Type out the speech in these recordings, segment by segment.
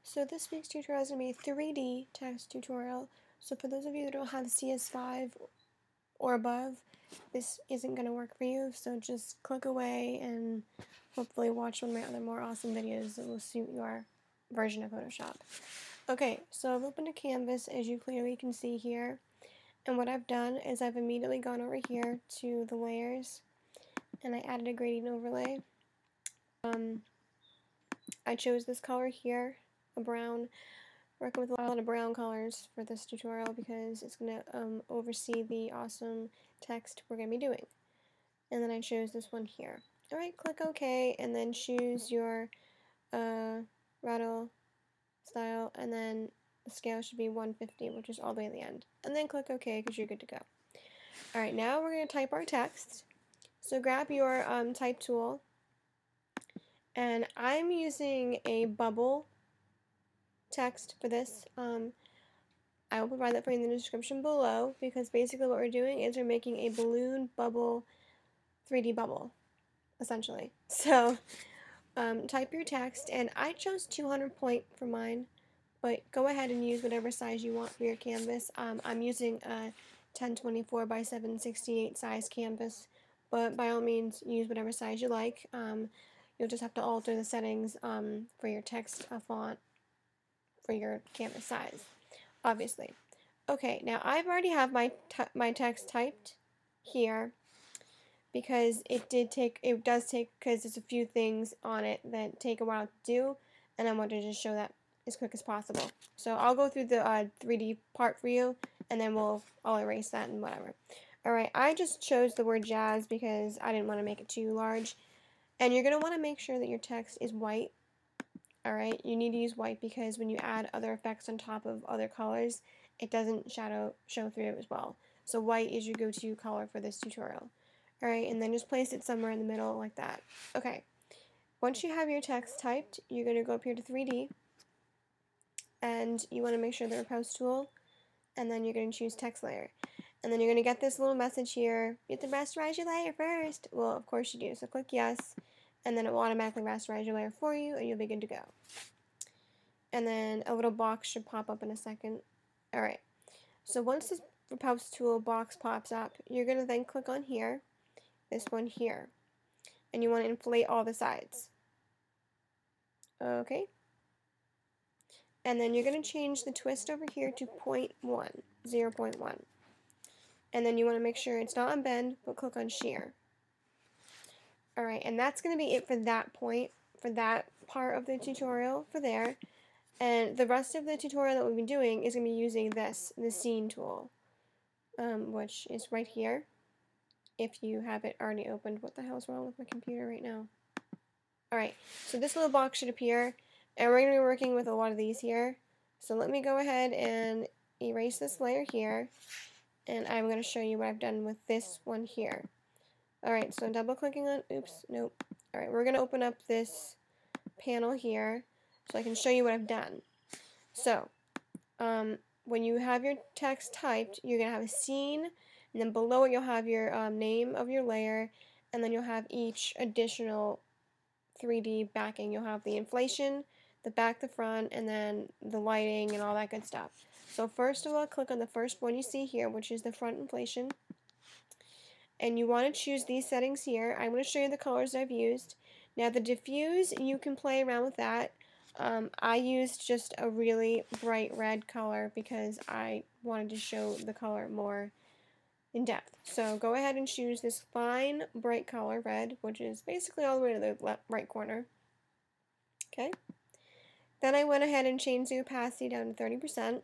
So this week's tutorial is going to be a 3D text tutorial. So for those of you that don't have CS5 or above, this isn't going to work for you. So just click away and hopefully watch one of my other more awesome videos that will suit your version of Photoshop. Okay, so I've opened a canvas as you clearly can see here. And what I've done is I've immediately gone over here to the layers and I added a gradient overlay. I chose this color here, a brown. I working with a lot of brown colors for this tutorial because it's going to oversee the awesome text we're going to be doing. And then I chose this one here. Alright, click OK, and then choose your rattle style, and then the scale should be 150, which is all the way at the end. And then click OK because you're good to go. Alright, now we're going to type our text. So grab your type tool, and I'm using a bubble text for this. I will provide that for you in the description below, because basically what we're doing is we're making a balloon bubble 3D bubble, essentially. So type your text, and I chose 200 point for mine, but go ahead and use whatever size you want for your canvas. I'm using a 1024 by 768 size canvas, but by all means use whatever size you like. You'll just have to alter the settings for your text font for your canvas size, obviously. Okay, now I've already have my text typed here because it does take, because there's a few things on it that take a while to do, and I want to just show that as quick as possible. So I'll go through the 3D part for you, and then I'll erase that and whatever. Alright, I just chose the word jazz because I didn't want to make it too large. And you're going to want to make sure that your text is white. Alright, you need to use white because when you add other effects on top of other colors, it doesn't show through as well. So white is your go-to color for this tutorial. Alright, and then just place it somewhere in the middle like that. Okay, once you have your text typed, you're going to go up here to 3D, and you want to make sure the repose tool, and then you're going to choose text layer. And then you're going to get this little message here, you have to rasterize your layer first. Well, of course you do, so click yes, and then it will automatically rasterize your layer for you, and you'll be good to go. And then a little box should pop up in a second. Alright, so once this repose tool box pops up, you're going to then click on here, this one here, and you want to inflate all the sides. Okay, and then you're going to change the twist over here to 0.1, and then you want to make sure it's not on bend, but click on shear. Alright, and that's going to be it for that point, for that part of the tutorial for there. And the rest of the tutorial that we'll be doing is going to be using the scene tool, which is right here. If you have it already opened, what the hell is wrong with my computer right now? Alright, so this little box should appear, and we're going to be working with a lot of these here. So let me go ahead and erase this layer here, and I'm going to show you what I've done with this one here. Alright, so double clicking on, oops, nope. Alright, we're going to open up this panel here so I can show you what I've done. So, when you have your text typed, you're going to have a scene, and then below it you'll have your name of your layer, and then you'll have each additional 3D backing. You'll have the inflation, the back, the front, and then the lighting and all that good stuff. So first of all, click on the first one you see here, which is the front inflation. And you want to choose these settings here. I'm going to show you the colors I've used. Now the diffuse, you can play around with that. I used just a really bright red color because I wanted to show the color more in depth. So go ahead and choose this fine bright color red, which is basically all the way to the right corner. Okay. Then I went ahead and changed the opacity down to 30%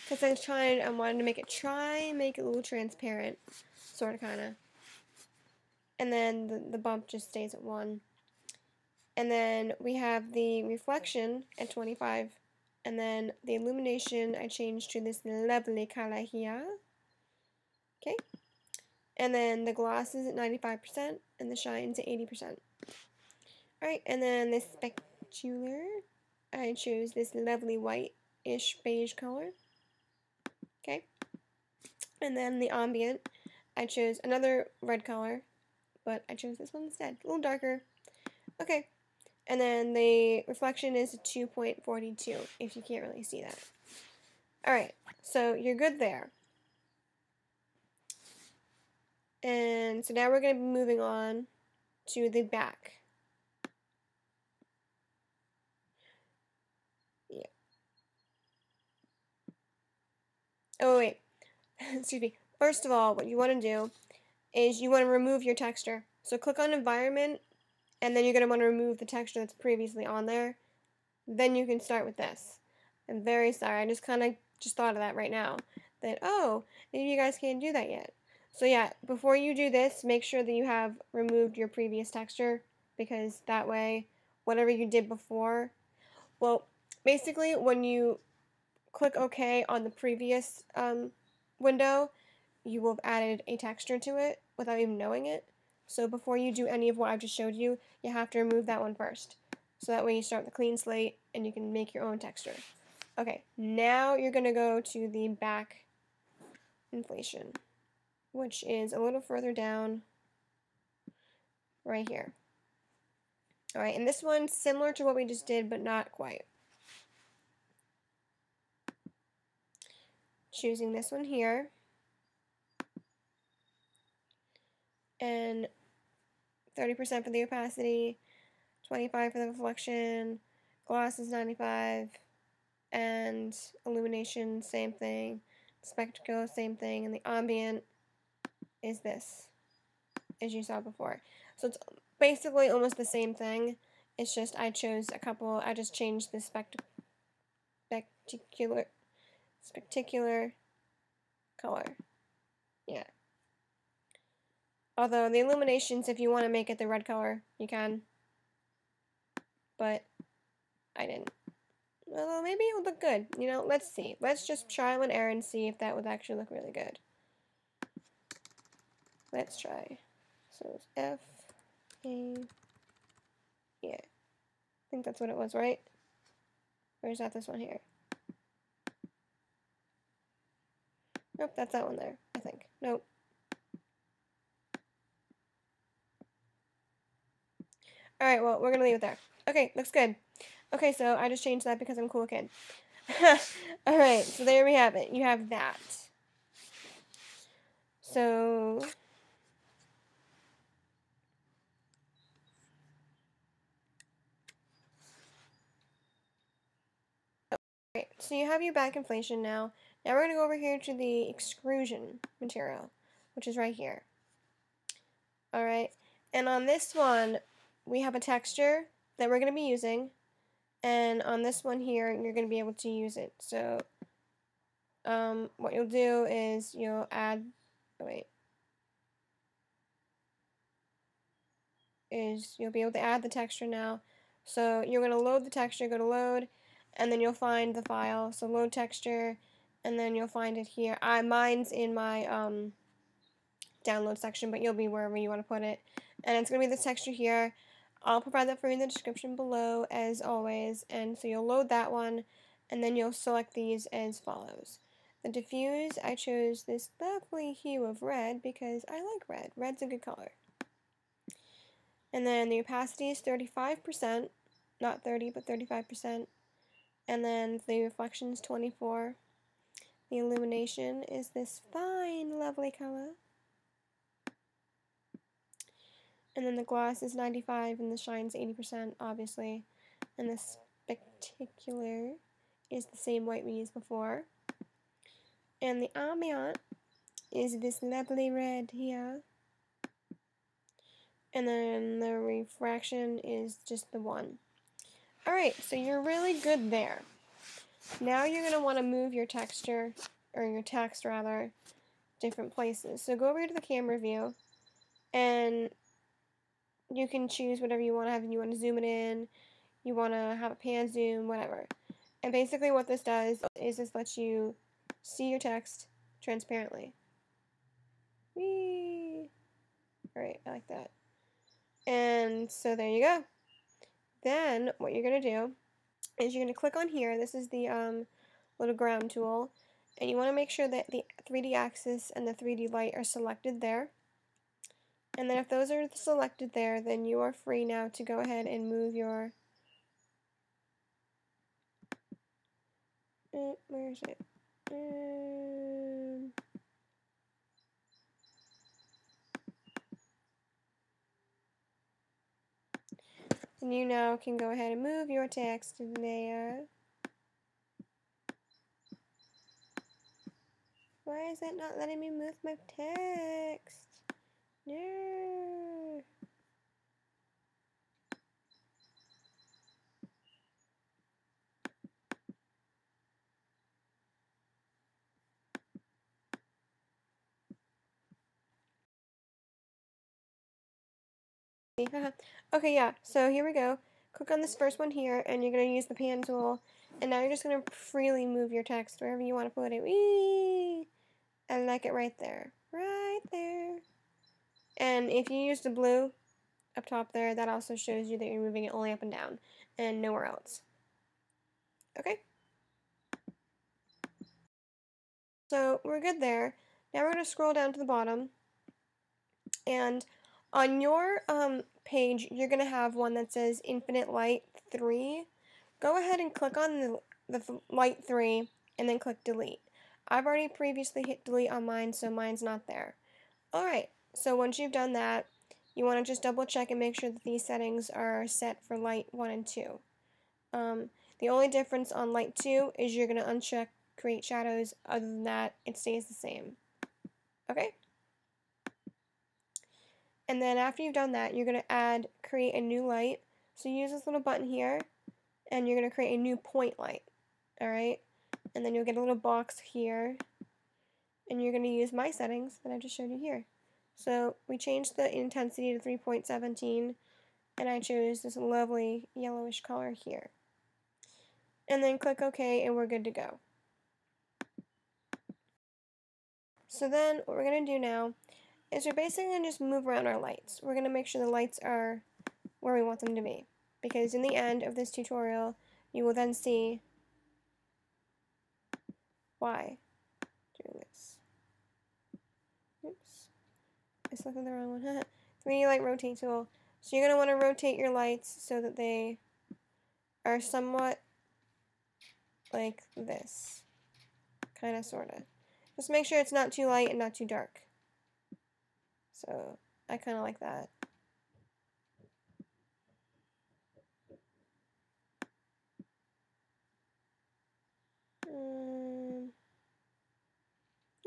because I wanted to make it a little transparent, sort of, kind of. And then the bump just stays at 1. And then we have the reflection at 25, and then the illumination I changed to this lovely color here. Okay. And then the gloss is at 95%, and the shine's at 80%. Alright, and then the specular, I chose this lovely white-ish beige color. Okay. And then the ambient, I chose another red color, but I chose this one instead, a little darker. Okay. And then the reflection is 2.42, if you can't really see that. Alright, so you're good there. And so now we're going to be moving on to the back. Yeah. Oh, wait. Excuse me. First of all, what you want to do is you want to remove your texture. So click on Environment, and then you're going to want to remove the texture that's previously on there. Then you can start with this. I'm very sorry. I just kind of thought of that right now. That, oh, maybe you guys can't do that yet. So yeah, before you do this, make sure that you have removed your previous texture, because that way, whatever you did before, well, basically when you click OK on the previous window, you will have added a texture to it without even knowing it. So before you do any of what I've just showed you, you have to remove that one first. So that way you start with a clean slate and you can make your own texture. Okay, now you're going to go to the back inflation, which is a little further down right here. Alright, and this one's similar to what we just did, but not quite. Choosing this one here. And 30% for the opacity, 25 for the reflection, gloss is 95, and illumination, same thing, spectacle, same thing, and the ambient is this, as you saw before. So it's basically almost the same thing. It's just I chose a couple. I just changed the spectacular color. Yeah. Although the illuminations, if you want to make it the red color, you can. But I didn't. Although maybe it would look good. You know, let's see. Let's just trial and error and see if that would actually look really good. Let's try. So it's F, A, yeah. I think that's what it was, right? Or is that this one here? Nope, that's that one there, I think. Nope. Alright, well, we're gonna leave it there. Okay, looks good. Okay, so I just changed that because I'm a cool kid. Alright, so there we have it. You have that. So okay, so you have your back inflation now. Now we're going to go over here to the exclusion material, which is right here. Alright, and on this one, we have a texture that we're going to be using, and on this one here, you're going to be able to use it. So, what you'll do is you'll add, you'll be able to add the texture now. So you're going to load the texture, go to load, and then you'll find the file. So load texture, and then you'll find it here. Mine's in my download section, but you'll be wherever you want to put it. And it's going to be this texture here. I'll provide that for you in the description below, as always. And so you'll load that one, and then you'll select these as follows. The diffuse, I chose this lovely hue of red because I like red. Red's a good color. And then the opacity is 35%, not 30, but 35%. And then the reflection is 24. The illumination is this fine, lovely color. And then the gloss is 95, and the shine's 80%, obviously. And the spectacular is the same white we used before. And the ambient is this lovely red here. And then the refraction is just the 1. Alright, so you're really good there. Now you're going to want to move your texture, or your text rather, different places. So go over to the camera view, and you can choose whatever you want to have. You want to zoom it in, you want to have a pan zoom, whatever. And basically what this does is this lets you see your text transparently. Whee! Alright, I like that. And so there you go. Then what you're going to do is you're going to click on here. This is the little ground tool. And you want to make sure that the 3D axis and the 3D light are selected there. And then if those are selected there, then you are free now to go ahead and move your, where is it? And you now can go ahead and move your text there. Why is it not letting me move my text? No. Okay, yeah, so here we go. Click on this first one here, and you're going to use the pan tool, and now you're just going to freely move your text wherever you want to put it. Whee! And like it right there. Right there. And if you use the blue up top there, that also shows you that you're moving it only up and down, and nowhere else. Okay? So we're good there. Now we're going to scroll down to the bottom, and on your page, you're going to have one that says Infinite Light 3. Go ahead and click on the light 3 and then click delete. I've already previously hit delete on mine, so mine's not there. Alright, so once you've done that, you want to just double check and make sure that these settings are set for light 1 and 2. The only difference on light 2 is you're going to uncheck create shadows. Other than that, it stays the same. Okay? And then after you've done that, you're going to create a new light. So use this little button here, and you're going to create a new point light. Alright? And then you'll get a little box here, and you're going to use my settings that I just showed you here. So we changed the intensity to 3.17, and I chose this lovely yellowish color here. And then click OK, and we're good to go. So then what we're going to do now is we're basically going to just move around our lights. We're going to make sure the lights are where we want them to be, because in the end of this tutorial, you will then see why doing this. Oops, I selected the wrong one. 3D light rotate tool. So you're going to want to rotate your lights so that they are somewhat like this. Kind of, sort of. Just make sure it's not too light and not too dark. So I kind of like that.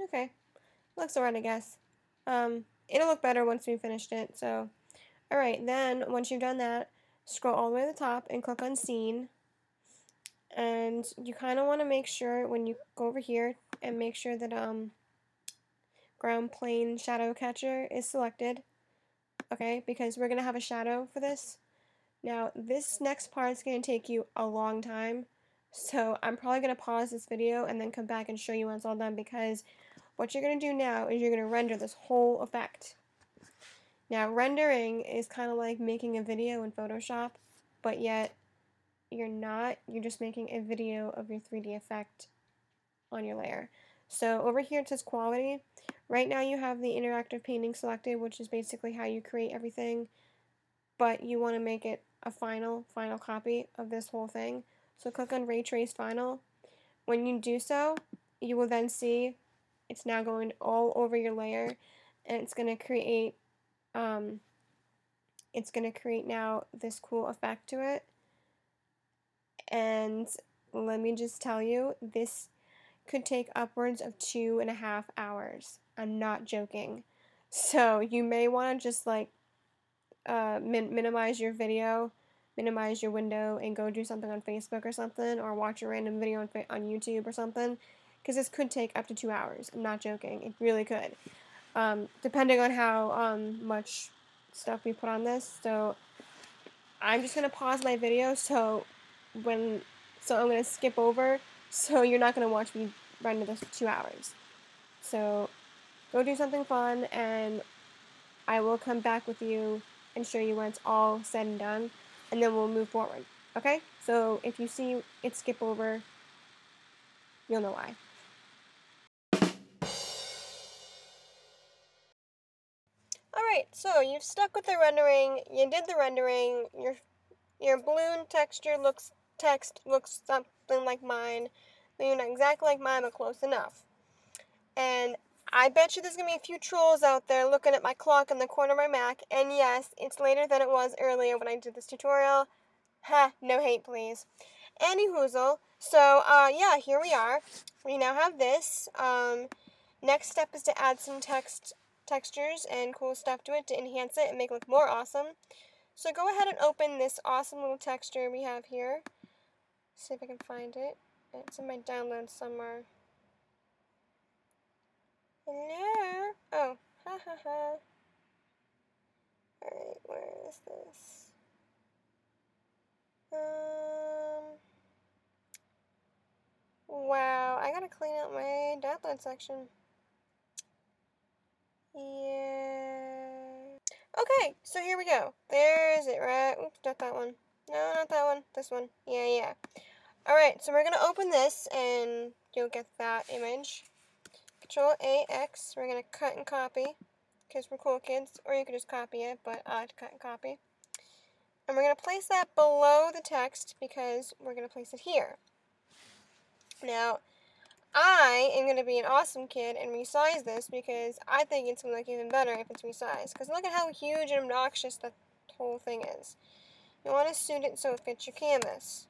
Okay, looks alright, I guess. It'll look better once we finished it. So, alright, then once you've done that, scroll all the way to the top and click on Scene. And you kind of want to make sure when you go over here and make sure that ground plane shadow catcher is selected. Okay, because we're gonna have a shadow for this. Now, this next part is going to take you a long time, so I'm probably going to pause this video and then come back and show you when it's all done, because what you're going to do now is you're going to render this whole effect. Now, rendering is kind of like making a video in Photoshop, but yet you're not. You're just making a video of your 3D effect on your layer. So over here it says quality. Right now you have the interactive painting selected, which is basically how you create everything, but you want to make it a final copy of this whole thing. So click on Ray Trace Final. When you do so, you will then see it's now going all over your layer, and it's going to create now this cool effect to it. And let me just tell you, this could take upwards of 2.5 hours. I'm not joking. So you may want to just like minimize your video, minimize your window, and go do something on Facebook or something, or watch a random video on YouTube or something, because this could take up to 2 hours. I'm not joking. It really could, depending on how much stuff we put on this. So I'm just gonna pause my video. So I'm gonna skip over. So you're not gonna watch me render this for 2 hours. So go do something fun, and I will come back with you and show you when it's all said and done, and then we'll move forward. Okay? So if you see it skip over, you'll know why. Alright, so you've stuck with the rendering, you did the rendering, your balloon text looks something like mine. Maybe not exactly like mine, but close enough. And I bet you there's going to be a few trolls out there looking at my clock in the corner of my Mac, and yes, it's later than it was earlier when I did this tutorial. Ha, no hate please. Anyhoozle, so yeah, here we are. We now have this. Next step is to add some textures and cool stuff to it to enhance it and make it look more awesome. So go ahead and open this awesome little texture we have here. See if I can find it. It's in my downloads somewhere. Hello? Oh, ha ha ha. Alright, where is this? Wow, I gotta clean out my download section. Yeah. Okay, so here we go. There's it, right? Oops, not that one. No, not that one. This one. Yeah. Alright, so we're gonna open this and you'll get that image. Control AX, we're gonna cut and copy, because we're cool kids, or you could just copy it, but I like to cut and copy. And we're gonna place that below the text, because we're gonna place it here. Now, I am gonna be an awesome kid and resize this, because I think it's gonna look even better if it's resized, because look at how huge and obnoxious that whole thing is. You wanna suit it so it fits your canvas.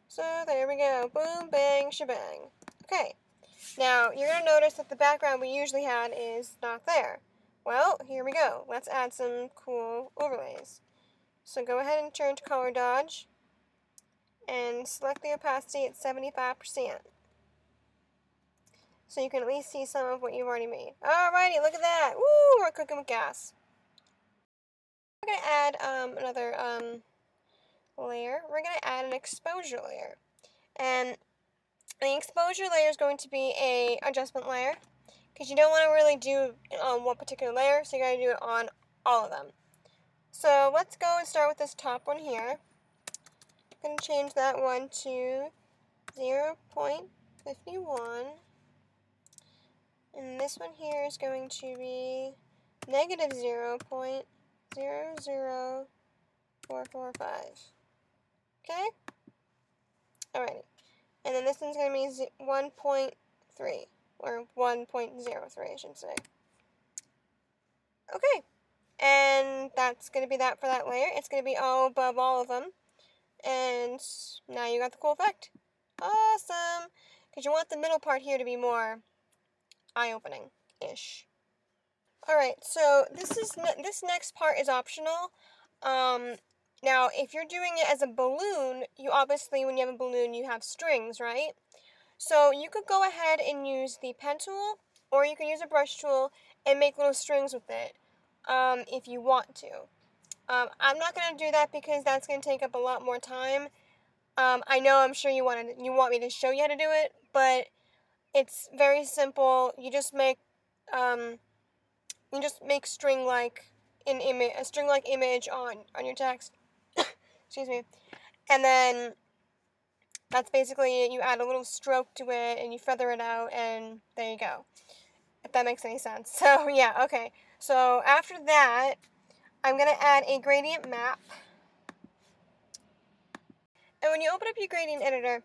So there we go, boom, bang, shebang. Okay. Now, you're going to notice that the background we usually had is not there. Well, here we go. Let's add some cool overlays. So go ahead and turn to Color Dodge and select the opacity at 75%. So you can at least see some of what you've already made. Alrighty, look at that. Woo, we're cooking with gas. We're going to add another layer. We're going to add an exposure layer. And the exposure layer is going to be a adjustment layer, because you don't want to really do it on one particular layer, so you got to do it on all of them. So let's go and start with this top one here. I'm going to change that one to 0.51, and this one here is going to be negative 0.00445. Okay? Alrighty. And then this one's going to be 1.3, or 1.03, I should say. Okay, and that's going to be that for that layer. It's going to be all above all of them, and now you got the cool effect. Awesome! Because you want the middle part here to be more eye-opening-ish. Alright, so this next part is optional. Now, if you're doing it as a balloon, you obviously, when you have a balloon, you have strings, right? So you could go ahead and use the pen tool, or you can use a brush tool and make little strings with it, if you want to. I'm not going to do that because that's going to take up a lot more time. I know I'm sure you want me to show you how to do it, but it's very simple. You just make string-like a string-like image on your text. Excuse me. And then that's basically it. You add a little stroke to it and you feather it out, and there you go. If that makes any sense. So yeah, okay. So after that, I'm going to add a gradient map. And when you open up your gradient editor,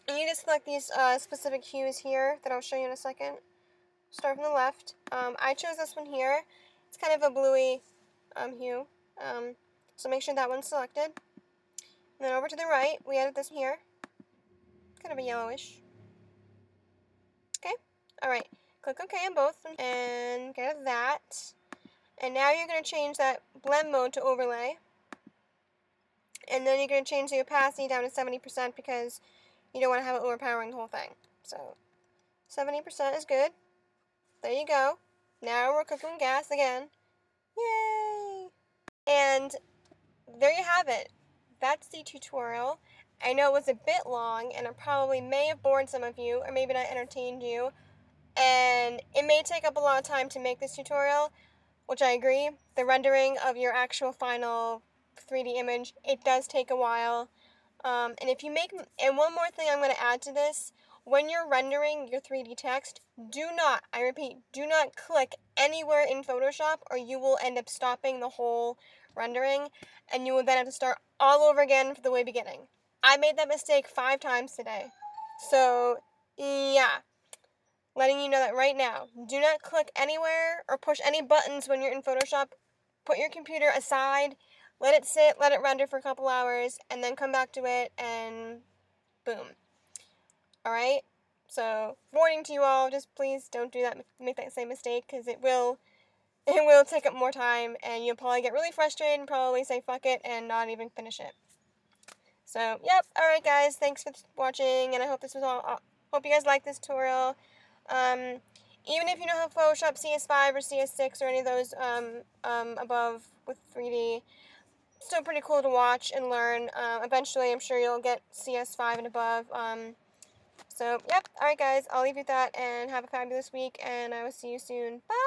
you need to select these specific hues here that I'll show you in a second. Start from the left. I chose this one here. It's kind of a bluey hue. So make sure that one's selected. And then over to the right, we added this one here. Kind of a yellowish. Okay. Alright. Click OK on both and get that. And now you're going to change that blend mode to overlay. And then you're going to change the opacity down to 70% because you don't want to have it overpowering the whole thing. So 70% is good. There you go. Now we're cooking gas again. Yay! And there you have it. That's the tutorial. I know it was a bit long, and it probably may have bored some of you, or maybe not entertained you. And it may take up a lot of time to make this tutorial, which I agree. The rendering of your actual final 3D image, it does take a while. And one more thing I'm going to add to this, when you're rendering your 3D text, do not, I repeat, do not click anywhere in Photoshop or you will end up stopping the whole rendering and you will then have to start all over again from the way beginning. I made that mistake 5 times today. So, yeah. Letting you know that right now. Do not click anywhere or push any buttons when you're in Photoshop. Put your computer aside, let it sit, let it render for a couple hours, and then come back to it and boom. Alright? So, warning to you all, just please don't do that, make that same mistake, because it will take up more time, and you'll probably get really frustrated and probably say fuck it and not even finish it. So, yep, alright guys, thanks for watching, and I hope this was hope you guys liked this tutorial. Even if you don't have Photoshop CS5 or CS6 or any of those above with 3D, still pretty cool to watch and learn. Eventually, I'm sure you'll get CS5 and above. So, yep. Alright, guys. I'll leave you with that, and have a fabulous week, and I will see you soon. Bye!